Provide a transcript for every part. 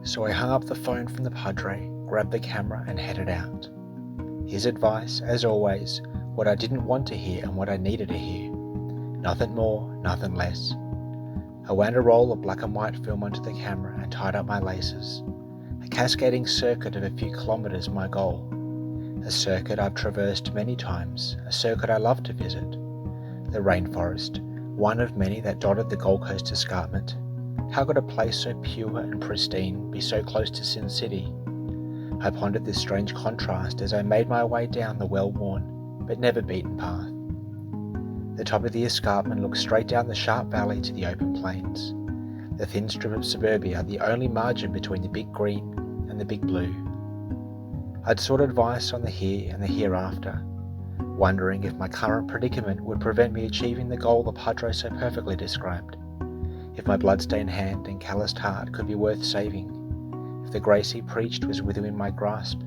So I hung up the phone from the Padre, grabbed the camera and headed out. His advice, as always, what I didn't want to hear and what I needed to hear. Nothing more, nothing less. I wound a roll of black and white film onto the camera and tied up my laces. A cascading circuit of a few kilometres my goal. A circuit I've traversed many times, a circuit I love to visit. The rainforest, one of many that dotted the Gold Coast escarpment. How could a place so pure and pristine be so close to Sin City? I pondered this strange contrast as I made my way down the well-worn, but never beaten path. The top of the escarpment looked straight down the sharp valley to the open plains. The thin strip of suburbia, the only margin between the big green and the big blue. I'd sought advice on the here and the hereafter, wondering if my current predicament would prevent me achieving the goal the Padre so perfectly described. If my bloodstained hand and calloused heart could be worth saving, if the grace he preached was within my grasp,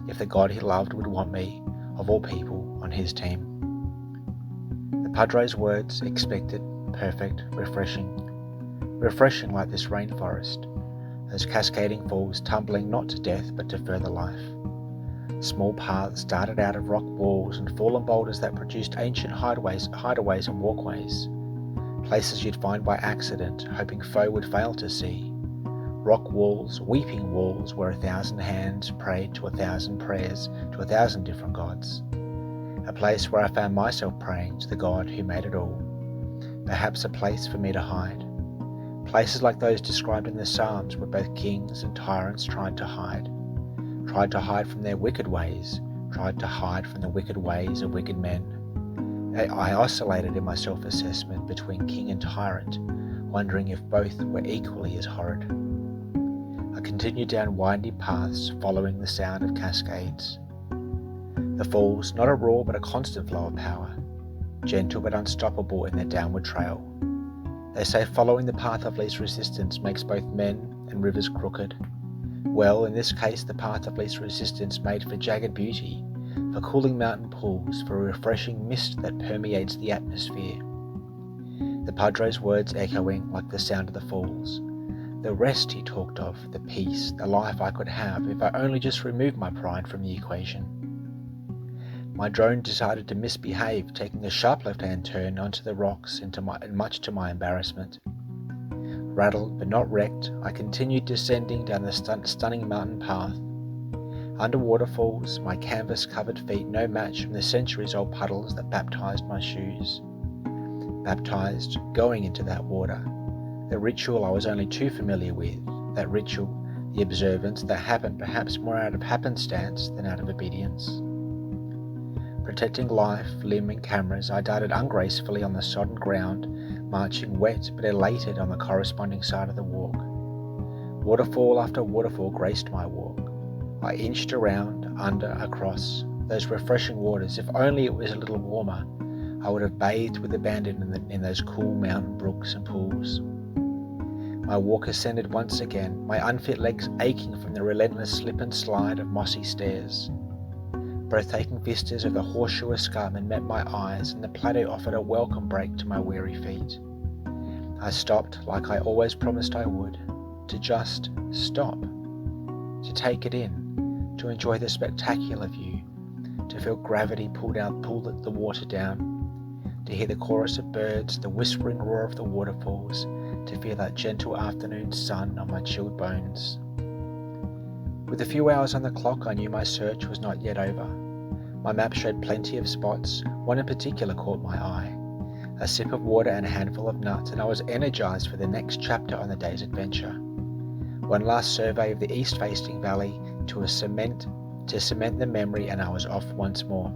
if the God he loved would want me, of all people, on his team. The Padre's words, expected, perfect, refreshing like this rainforest, those cascading falls tumbling not to death but to further life. Small paths darted out of rock walls and fallen boulders that produced ancient hideaways and walkways. Places you'd find by accident, hoping foe would fail to see. Rock walls, weeping walls, where 1,000 hands prayed to 1,000 prayers to 1,000 different gods. A place where I found myself praying to the God who made it all. Perhaps a place for me to hide. Places like those described in the Psalms where both kings and tyrants tried to hide from their wicked ways, tried to hide from the wicked ways of wicked men. I oscillated in my self-assessment between king and tyrant, wondering if both were equally as horrid. I continued down winding paths, following the sound of cascades. The falls, not a roar but a constant flow of power, gentle but unstoppable in their downward trail. They say following the path of least resistance makes both men and rivers crooked. Well, in this case, the path of least resistance made for jagged beauty, for cooling mountain pools, for a refreshing mist that permeates the atmosphere. The Padre's words echoing like the sound of the falls. The rest he talked of, the peace, the life I could have if I only just removed my pride from the equation. My drone decided to misbehave, taking a sharp left-hand turn onto the rocks, much to my embarrassment. Rattled but not wrecked, I continued descending down the stunning mountain path. Under waterfalls, my canvas-covered feet no match from the centuries-old puddles that baptized my shoes. Baptized, going into that water. The ritual I was only too familiar with, that ritual, the observance that happened perhaps more out of happenstance than out of obedience. Protecting life, limb and cameras, I darted ungracefully on the sodden ground, marching wet but elated on the corresponding side of the walk. Waterfall after waterfall graced my walk. I inched around, under, across, those refreshing waters. If only it was a little warmer, I would have bathed with abandon in those cool mountain brooks and pools. My walk ascended once again, my unfit legs aching from the relentless slip and slide of mossy stairs. Breathtaking vistas of the horseshoe escarpment met my eyes, and the plateau offered a welcome break to my weary feet. I stopped, like I always promised I would, to just stop, to take it in, to enjoy the spectacular view, to feel gravity pull the water down, to hear the chorus of birds, the whispering roar of the waterfalls, to feel that gentle afternoon sun on my chilled bones. With a few hours on the clock, I knew my search was not yet over. My map showed plenty of spots. One in particular caught my eye. A sip of water and a handful of nuts, and I was energized for the next chapter on the day's adventure. One last survey of the east-facing valley to cement the memory, and I was off once more.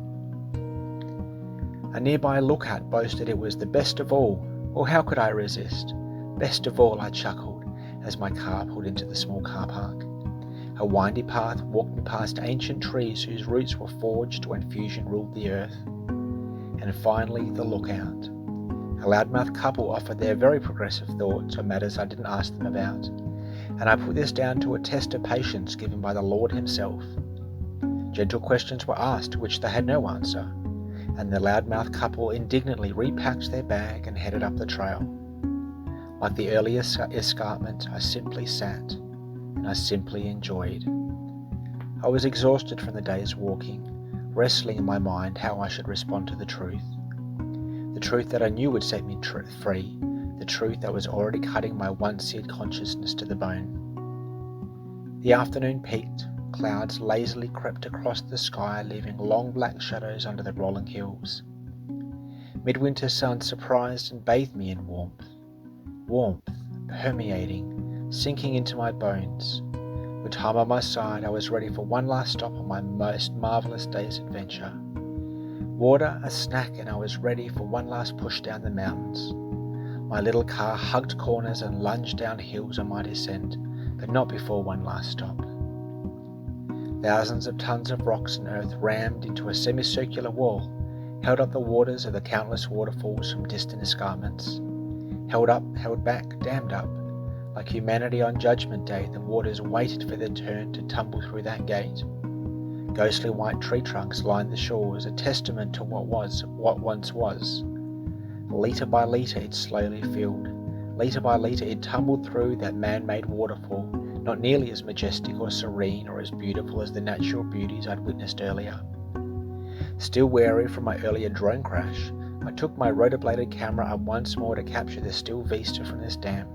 A nearby lookout boasted it was the best of all. Well, how could I resist? Best of all, I chuckled as my car pulled into the small car park. A windy path walked me past ancient trees whose roots were forged when fusion ruled the earth. And finally, the lookout. A loudmouth couple offered their very progressive thoughts on matters I didn't ask them about, and I put this down to a test of patience given by the Lord himself. Gentle questions were asked to which they had no answer, and the loudmouth couple indignantly repacked their bag and headed up the trail. Like the earlier escarpment, I simply sat, and I simply enjoyed. I was exhausted from the day's walking, wrestling in my mind how I should respond to the truth that I knew would set me free, the truth that was already cutting my once-seared consciousness to the bone. The afternoon peaked, clouds lazily crept across the sky, leaving long black shadows under the rolling hills. Midwinter sun surprised and bathed me in warmth, permeating, sinking into my bones. With time on my side, I was ready for one last stop on my most marvellous day's adventure. Water, a snack, and I was ready for one last push down the mountains. My little car hugged corners and lunged down hills on my descent, but not before one last stop. Thousands of tons of rocks and earth rammed into a semicircular wall held up the waters of the countless waterfalls from distant escarpments. Held up, held back, dammed up. Like humanity on Judgment Day, the waters waited for their turn to tumble through that gate. Ghostly white tree trunks lined the shores, a testament to what once was. Litre by litre it slowly filled. Litre by litre it tumbled through that man-made waterfall, not nearly as majestic or serene or as beautiful as the natural beauties I'd witnessed earlier. Still wary from my earlier drone crash, I took my rotor-bladed camera up once more to capture the still vista from this dam.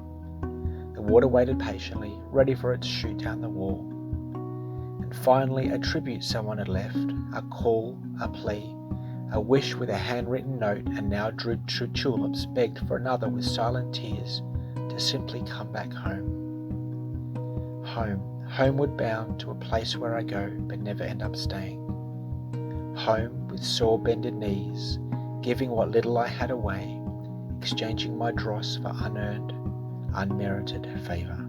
The water waited patiently, ready for its shoot down the wall. And finally, a tribute someone had left, a call, a plea, a wish with a handwritten note, and now drooped tulips begged for another with silent tears to simply come back home. Homeward bound to a place where I go but never end up staying. Home with sore bended knees, giving what little I had away, exchanging my dross for unearned, unmerited favour.